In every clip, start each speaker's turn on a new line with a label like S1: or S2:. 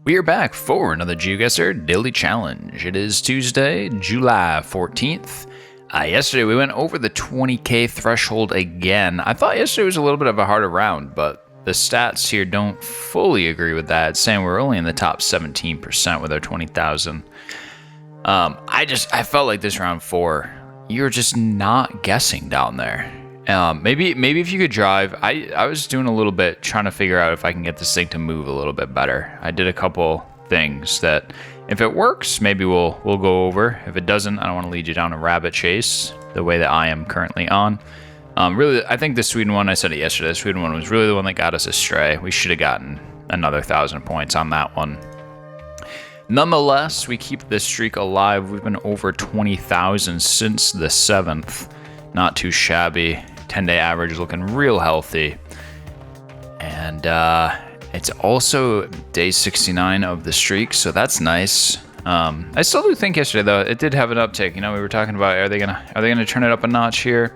S1: We are back for another Geoguessr Daily Challenge. It is Tuesday, July 14th. Yesterday we went over the 20k threshold again. I thought yesterday was a little bit of a harder round, but the stats here don't fully agree with that. It's saying we're only in the top 17% with our 20,000. I felt like this round 4, you're just not guessing down there. Maybe if you could drive. I was doing a little bit trying to figure out if I can get this thing to move a little bit better. I did a couple things that, if it works, maybe we'll go over. If it doesn't, I don't want to lead you down a rabbit chase the way that I am currently on. Really, I think the Sweden one, I said it yesterday, the Sweden one was really the one that got us astray. We should have gotten another 1,000 points on that one. Nonetheless, we keep this streak alive. We've been over 20,000 since the 7th. Not too shabby. 10-day average looking real healthy. And it's also day 69 of the streak, so that's nice. I still do think yesterday though it did have an uptick. You know, we were talking about are they gonna turn it up a notch here?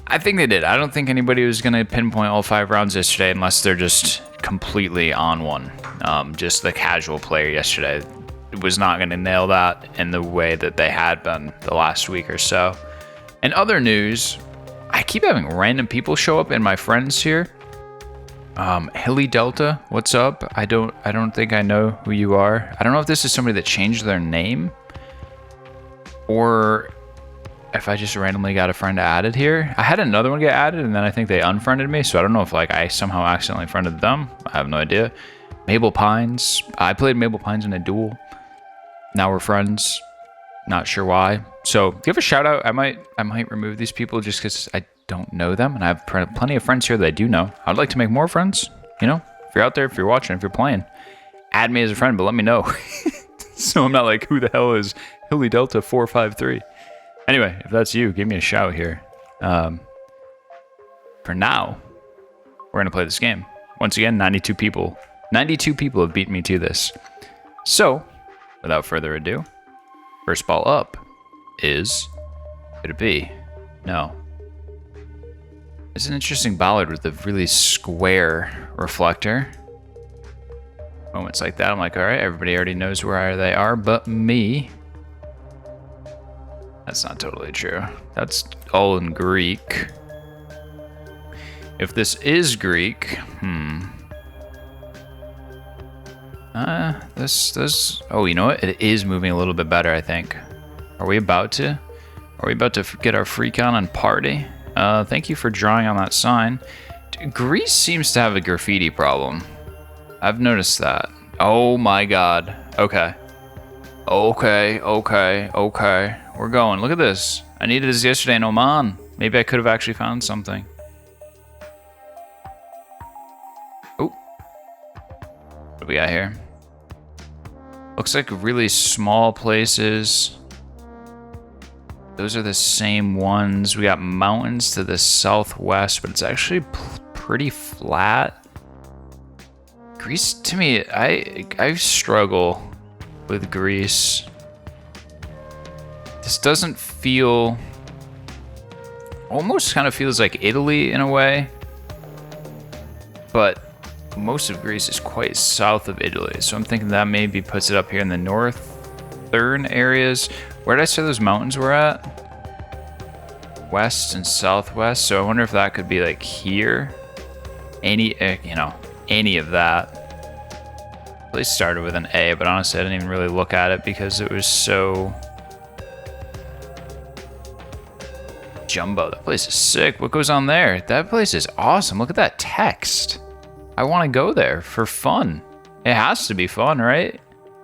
S1: I think they did. I don't think anybody was gonna pinpoint all 5 rounds yesterday unless they're just completely on one. Just the casual player yesterday was not gonna nail that in the way that they had been the last week or so. In other news, I keep having random people show up in my friends here. Hilly Delta, what's up? I don't think I know who you are. I don't know if this is somebody that changed their name or if I just randomly got a friend added here. I had another one get added and then I think they unfriended me, so I don't know if like I somehow accidentally friended them. I have no idea. Mabel Pines. I played Mabel Pines in a duel. Now we're friends. Not sure why. So give a shout out. I might remove these people just because I don't know them, and I have plenty of friends here that I do know. I'd like to make more friends. You know, if you're out there, if you're watching, if you're playing, add me as a friend, but let me know. So I'm not like, who the hell is Hilly Delta 453? Anyway, if that's you, give me a shout here. For now, we're gonna play this game. Once again, 92 people. 92 people have beaten me to this. So, without further ado, first ball up is, could it be? No. It's an interesting bollard with a really square reflector. Moments like that, I'm like, all right, everybody already knows where they are but me. That's not totally true. That's all in Greek. If this is Greek, oh, you know what? It is moving a little bit better, I think. Are we about to get our freak on and party? Thank you for drawing on that sign. Greece seems to have a graffiti problem. I've noticed that. Oh my god. Okay. We're going. Look at this. I needed this yesterday in Oman. Maybe I could have actually found something. Oh. What do we got here? Looks like really small places. Those are the same ones. We got mountains to the southwest, but it's actually pretty flat. Greece, to me, I struggle with Greece. This doesn't feel, almost kind of feels like Italy in a way, but most of Greece is quite south of Italy. So I'm thinking that maybe puts it up here in the northern areas. Where did I say those mountains were at? West and southwest. So I wonder if that could be like here. Any of that. Place started with an A, but honestly I didn't even really look at it because it was so jumbo. That place is sick. What goes on there? That place is awesome. Look at that text. I want to go there for fun. It has to be fun, right?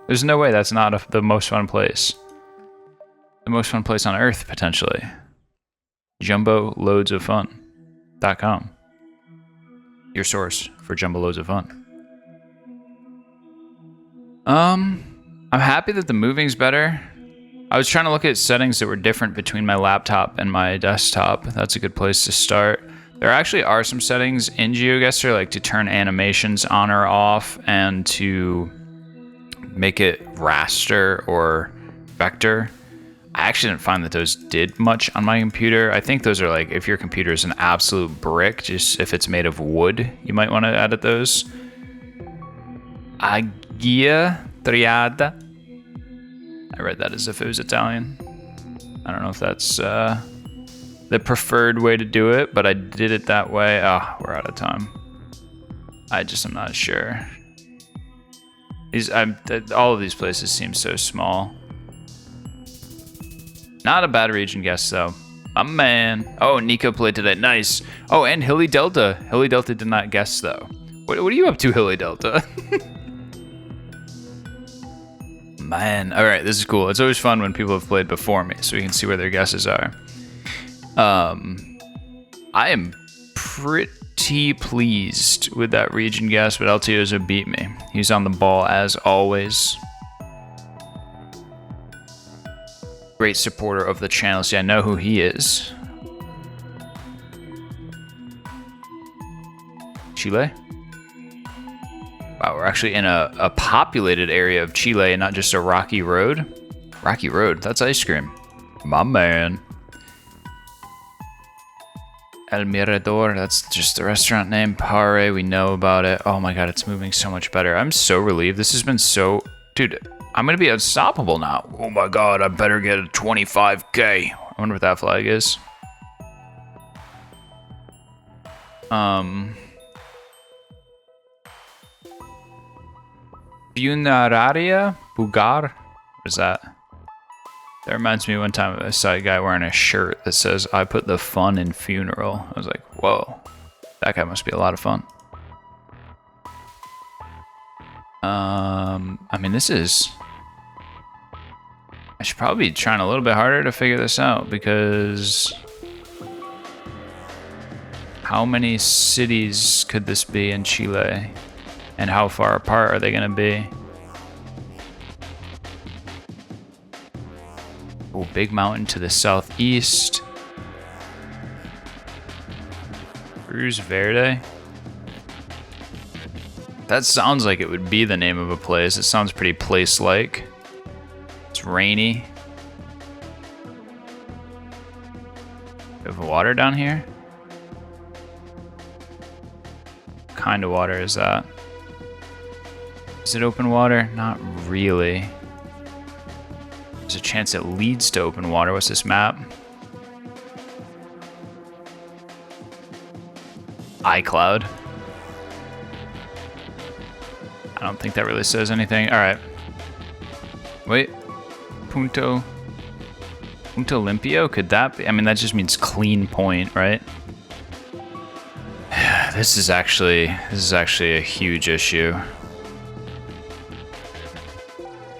S1: There's no way that's not the most fun place. The most fun place on earth, potentially. JumboLoadsOfFun.com. Your source for Jumbo Loads of Fun. I'm happy that the moving's better. I was trying to look at settings that were different between my laptop and my desktop. That's a good place to start. There actually are some settings in Geoguessr, like to turn animations on or off and to make it raster or vector. I actually didn't find that those did much on my computer. I think those are like, if your computer is an absolute brick, just if it's made of wood, you might want to edit those. I Gia Triada. I read that as if it was Italian. I don't know if that's the preferred way to do it, but I did it that way. Oh, we're out of time. I'm not sure. All of these places seem so small. Not a bad region guess though. My man. Oh, Nico played today. Nice. Oh, and Hilly Delta. Hilly Delta did not guess though. What are you up to, Hilly Delta? Man. All right, this is cool. It's always fun when people have played before me, so we can see where their guesses are. I am pretty pleased with that region guess, but Altiozo beat me. He's on the ball as always. Great supporter of the channel. See, I know who he is. Chile? Wow, we're actually in a populated area of Chile and not just a rocky road. Rocky Road, that's ice cream. My man. El Mirador, that's just the restaurant name. Pare, we know about it. Oh my god, it's moving so much better. I'm so relieved. This has been so... Dude, I'm gonna be unstoppable now. Oh my god, I better get a 25k. I wonder what that flag is. Funeraria Bugar? What is that? That reminds me one time I saw a guy wearing a shirt that says, I put the fun in funeral. I was like, whoa, that guy must be a lot of fun. I mean, this is... I should probably be trying a little bit harder to figure this out because... How many cities could this be in Chile? And how far apart are they gonna be? Oh, big mountain to the southeast. Cruz Verde. That sounds like it would be the name of a place. It sounds pretty place-like. It's rainy. We have water down here? What kind of water is that? Is it open water? Not really. There's a chance it leads to open water. What's this map? iCloud. I don't think that really says anything. All right. Wait. Punto Limpio? Could that be? I mean, that just means clean point, right? This is actually a huge issue.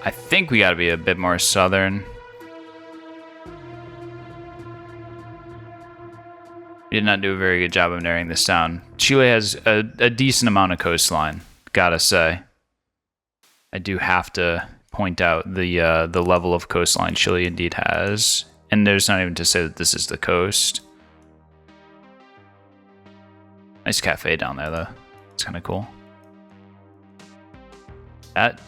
S1: I think we gotta be a bit more southern. We did not do a very good job of narrowing this down. Chile has a decent amount of coastline, gotta say. I do have to point out the level of coastline Chile indeed has. And there's not even to say that this is the coast. Nice cafe down there, though. It's kind of cool. That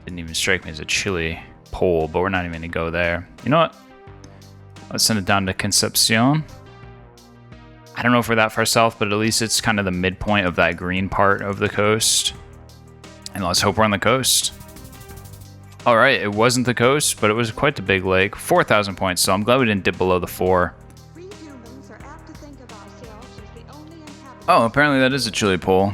S1: didn't even strike me as a Chile pole, but we're not even going to go there. You know what? Let's send it down to Concepcion. I don't know if we're that far south, but at least it's kind of the midpoint of that green part of the coast. And let's hope we're on the coast. All right, it wasn't the coast, but it was quite the big lake. 4,000 points, so I'm glad we didn't dip below the 4. Oh, apparently that is a Chile pole.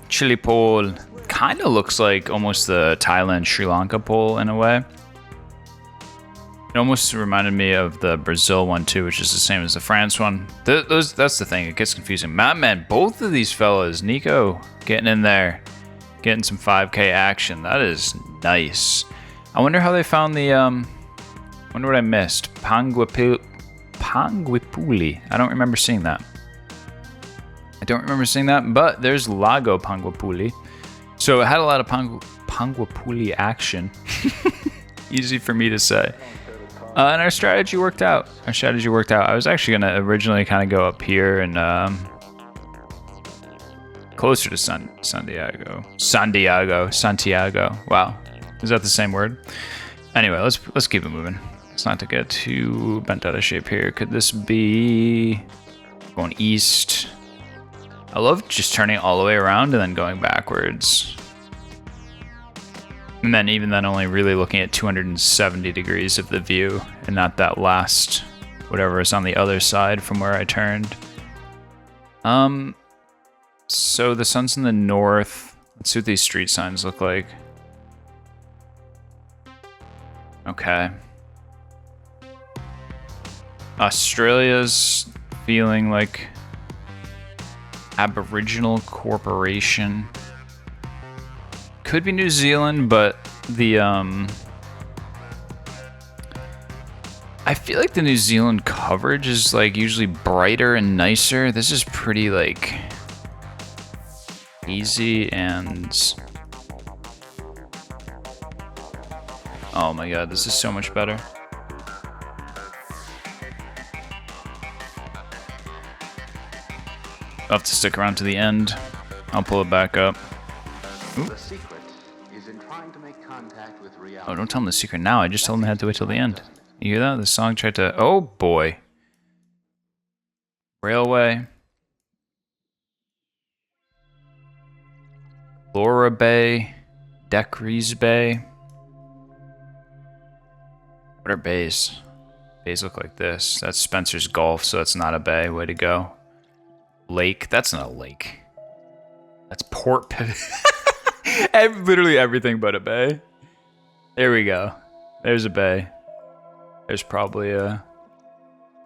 S1: Chile pole kind of looks like almost the Thailand-Sri Lanka pole in a way. It almost reminded me of the Brazil one too, which is the same as the France one. That's the thing, it gets confusing. Man, both of these fellas, Nico getting in there, getting some 5k action. That is nice. I wonder how they found the, wonder what I missed. Panguipuli. I don't remember seeing that. But there's Lago Panguipuli. So it had a lot of Panguipuli action. Easy for me to say. And our strategy worked out. I was actually going to originally kind of go up here and closer to Santiago. Wow. Is that the same word? Anyway, let's keep it moving. It's not to get too bent out of shape here. Could this be going east? I love just turning all the way around and then going backwards. And then even then only really looking at 270 degrees of the view and not that last whatever is on the other side from where I turned. So the sun's in the north. Let's see what these street signs look like. Okay. Australia's feeling like Aboriginal Corporation. Could be New Zealand, but the I feel like the New Zealand coverage is like usually brighter and nicer. This is pretty like easy and oh my god, this is so much better. I'll have to stick around to the end. I'll pull it back up.
S2: The secret is in trying to make contact with reality.
S1: Oh, don't tell him the secret now. I just told him they had to wait till the end. You hear that? The song tried to... Oh, boy. Railway. Laura Bay. Decrease Bay. What are bays? Bays look like this. That's Spencer's Gulf, so that's not a bay. Way to go. Lake. That's not a lake. That's Port Pivot. Literally everything but a bay. There we go. There's a bay. There's probably a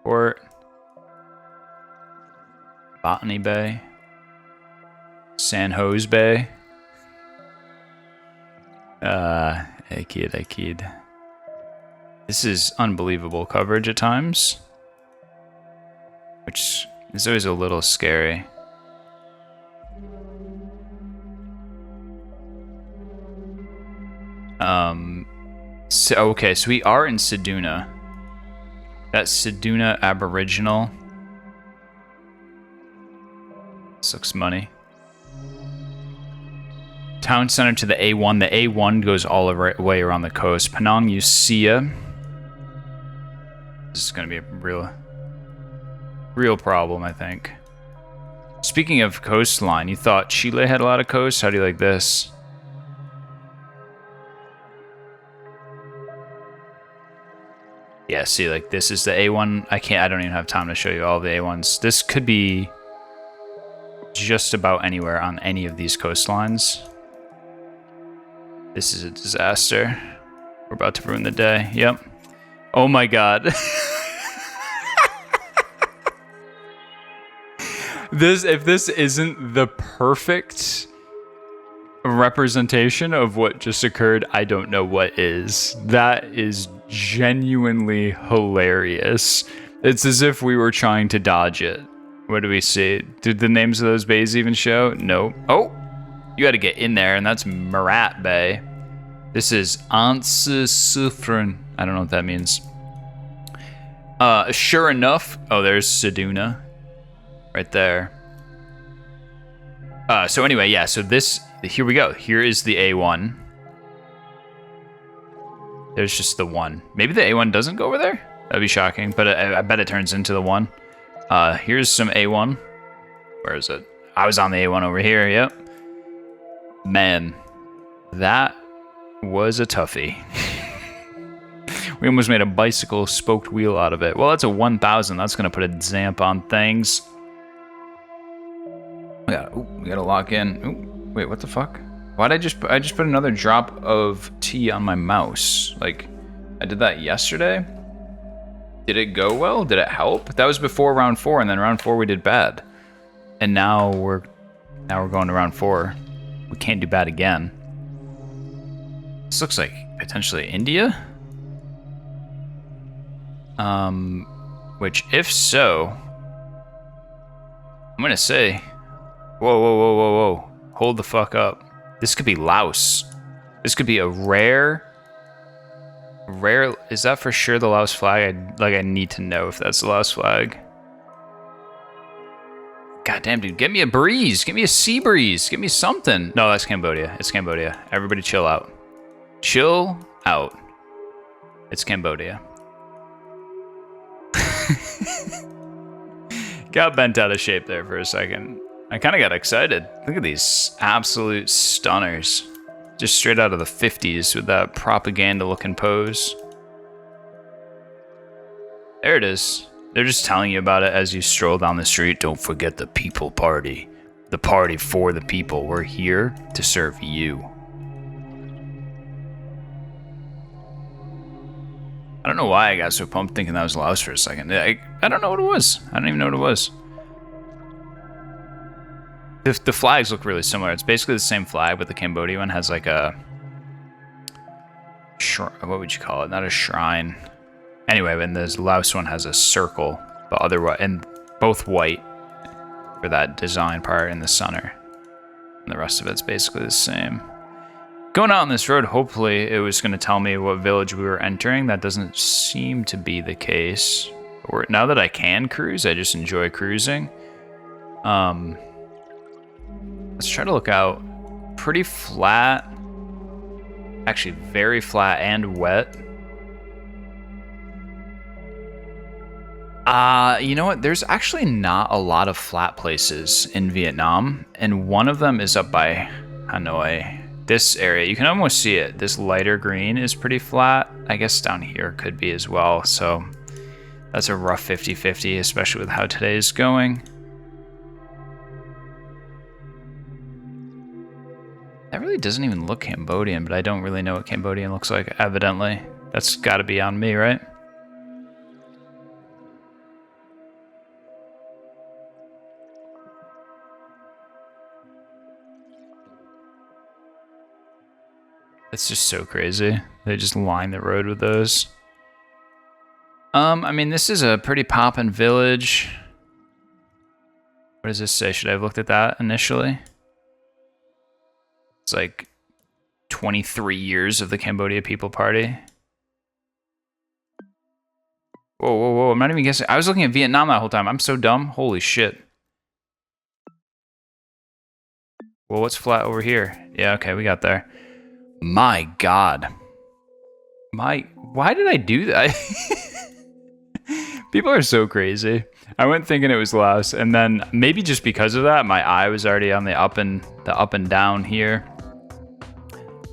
S1: port. Botany Bay. San Jose Bay. Hey kid. This is unbelievable coverage at times. Which is always a little scary. So we are in Seduna. That's Seduna Aboriginal. This looks money. Town center to the A1. The A1 goes all the way around the coast. Penang Usia. This is going to be a real problem, I think. Speaking of coastline, you thought Chile had a lot of coast? How do you like this? Yeah, see, like, this is the A1. I don't even have time to show you all the A1s. This could be just about anywhere on any of these coastlines. This is a disaster. We're about to ruin the day. Yep. Oh my god. If this isn't the perfect representation of what just occurred, I don't know what is. That is genuinely hilarious. It's as if we were trying to dodge it. What do we see? Did the names of those bays even show? No. Oh! You gotta get in there, and that's Marat Bay. This is Anse-Soufrière. I don't know what that means. Sure enough... Oh, there's Seduna. Right there. So anyway, yeah, so this... Here we go. Here is the A1. There's just the one. Maybe the A1 doesn't go over there? That'd be shocking, but I bet it turns into the one. Here's some A1. Where is it? I was on the A1 over here, yep. Man, that was a toughie. We almost made a bicycle spoked wheel out of it. Well, that's a 1000. That's going to put a zamp on things. We gotta lock in. Ooh, wait, what the fuck? Why'd I just put another drop of tea on my mouse? Like, I did that yesterday? Did it go well? Did it help? That was before round 4, and then round 4 we did bad. And now we're going to round 4. We can't do bad again. This looks like potentially India? Which if so, I'm gonna say, whoa. Hold the fuck up. This could be Laos. This could be a rare, is that for sure the Laos flag? I need to know if that's the Laos flag. God damn, dude, get me a breeze. Get me a sea breeze. Get me something. No, that's Cambodia. It's Cambodia. Everybody chill out. Chill out. It's Cambodia. Got bent out of shape there for a second. I kind of got excited. Look at these absolute stunners. just straight out of the 50s with that propaganda-looking pose. There it is. They're just telling you about it as you stroll down the street. Don't forget the people party. The party for the people. We're here to serve you. I don't know why I got so pumped thinking that was Laos for a second. I don't know what it was. I don't even know what it was. The flags look really similar. It's basically the same flag, but the Cambodia one has like a... what would you call it? Not a shrine. Anyway, and the Laos one has a circle, but otherwise, and both white for that design part in the center. And the rest of it's basically the same. Going out on this road, hopefully it was going to tell me what village we were entering. That doesn't seem to be the case. Or now that I can cruise, I just enjoy cruising. Let's try to look out. Pretty flat. Actually, very flat and wet. You know what? There's actually not a lot of flat places in Vietnam, and one of them is up by Hanoi. This area, you can almost see it. This lighter green is pretty flat. I guess down here could be as well, so that's a rough 50-50, especially with how today is going. That really doesn't even look Cambodian, but I don't really know what Cambodian looks like, evidently. That's gotta be on me, right? It's just so crazy. They just line the road with those. I mean, this is a pretty poppin' village. What does this say? Should I have looked at that initially? It's like 23 years of the Cambodia People Party. Whoa, whoa, whoa. I'm not even guessing. I was looking at Vietnam that whole time. I'm so dumb. Holy shit. Well, what's flat over here? Yeah, okay, we got there. My God. Why did I do that? People are so crazy. I went thinking it was Laos, and then maybe just because of that, my eye was already on the up and down here.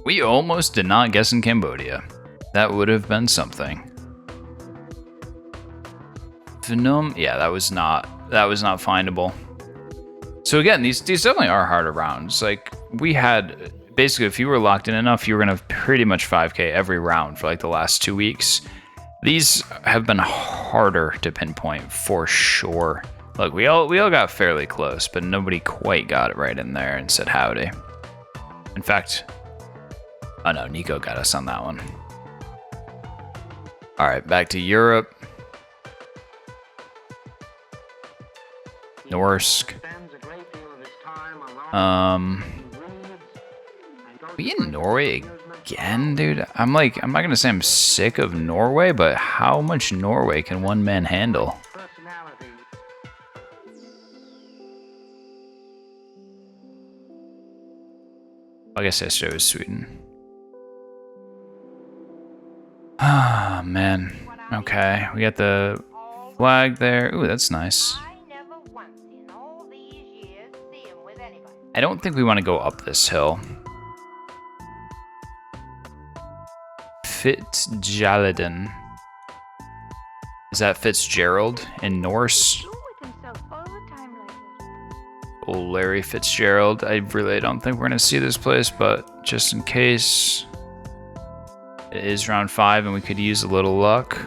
S1: We almost did not guess in Cambodia. That would have been something. Phnom, yeah, that was not findable. So again, these definitely are harder rounds. Like we had. Basically, if you were locked in enough, you were going to pretty much 5K every round for like the last 2 weeks. These have been harder to pinpoint for sure. Look, we all got fairly close, but nobody quite got it right in there and said howdy. In fact, oh no, Nico got us on that one. All right, back to Europe. Norsk. We in Norway again, dude? I'm not gonna say I'm sick of Norway, but how much Norway can one man handle? I guess I chose Sweden. Ah, man. Okay, we got the flag there. Ooh, that's nice. I don't think we want to go up this hill. Fitzgeraldin. Is that Fitzgerald in Norse? Oh, Larry Fitzgerald. I really don't think we're going to see this place, but just in case. It is round 5 and we could use a little luck.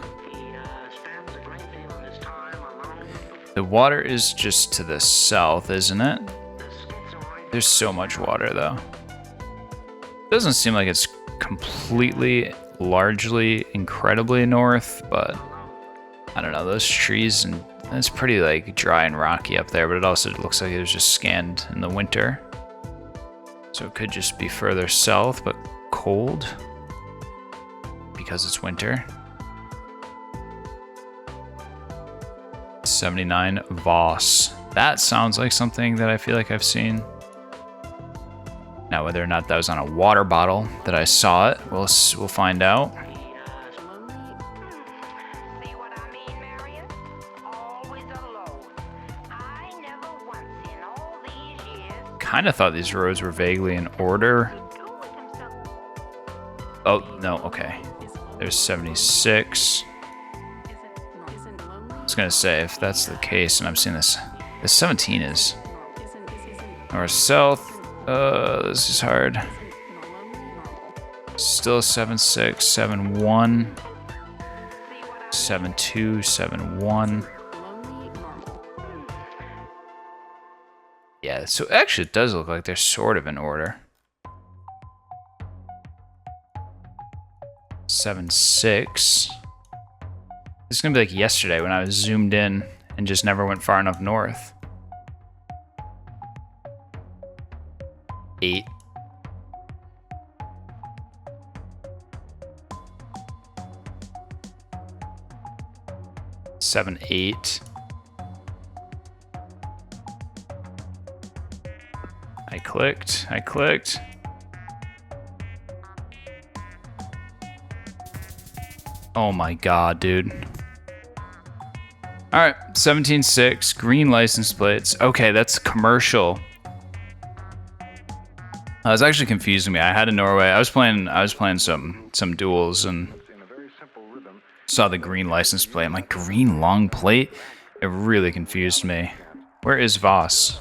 S1: The water is just to the south, isn't it? There's so much water though. Doesn't seem like it's completely, largely, incredibly north, but I don't know, those trees, and it's pretty like dry and rocky up there, but it also looks like it was just scanned in the winter. So it could just be further south, but cold because it's winter. 79 Voss. That sounds like something that I feel like I've seen. Now, whether or not that was on a water bottle that I saw it, we'll find out. Kind of thought these roads were vaguely in order. Oh, no, okay. There's 76. I was gonna say, if that's the case, and I'm seeing this, the 17 is north south. This is hard. Still 76, 71, 72, 71. Yeah, so actually it does look like they're sort of in order. 76. This is gonna be like yesterday when I was zoomed in and just never went far enough north. 8. Seven, 8. I clicked. Oh my god, dude. Alright, 17.6, green license plates. Okay, that's commercial. That was actually confusing me. I had in Norway. I was playing some duels and saw the green license plate. I'm like, green long plate? It really confused me. Where is Voss?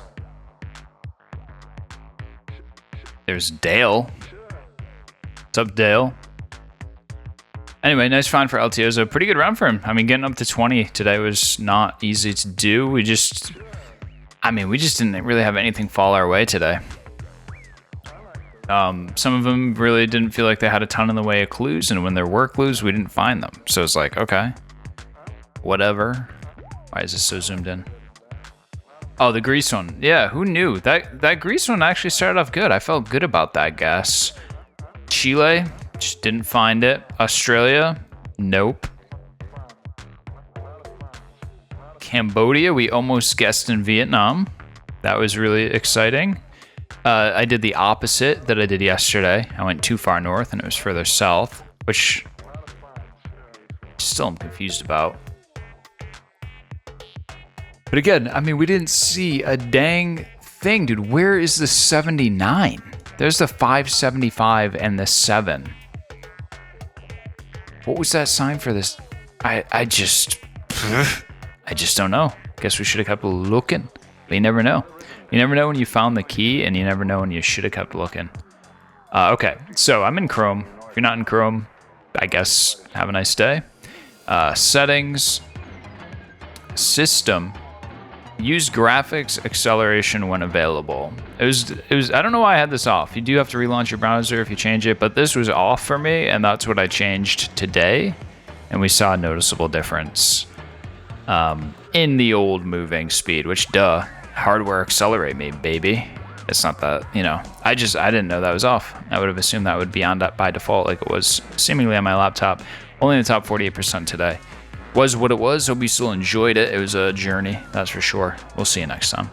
S1: There's Dale. What's up, Dale? Anyway, nice find for Altiozo. Pretty good round for him. I mean, getting up to 20 today was not easy to do. We just didn't really have anything fall our way today. Some of them really didn't feel like they had a ton in the way of clues, and when there were clues, we didn't find them. So it's like, okay, whatever. Why is this so zoomed in? Oh, the grease one. Yeah, who knew? That grease one actually started off good. I felt good about that guess. Chile, just didn't find it. Australia, nope. Cambodia, we almost guessed in Vietnam. That was really exciting. I did the opposite that I did yesterday. I went too far north and it was further south, which still I'm confused about. But again, I mean, we didn't see a dang thing, dude. Where is the 79? There's the 575 and the 7. What was that sign for this? I just don't know. Guess we should have kept looking. But you never know. You never know when you found the key, and you never know when you should have kept looking. Okay, so I'm in Chrome. If you're not in Chrome, I guess have a nice day. Settings, system, use graphics acceleration when available. It was. I don't know why I had this off. You do have to relaunch your browser if you change it, but this was off for me, and that's what I changed today, and we saw a noticeable difference in the old moving speed. Which, duh. Hardware accelerate me, baby. It's not that, I didn't know that was off. I would have assumed that would be on by default like it was seemingly on my laptop. Only in the top 48% today. Was what it was. Hope you still enjoyed it. It was a journey, that's for sure. We'll see you next time.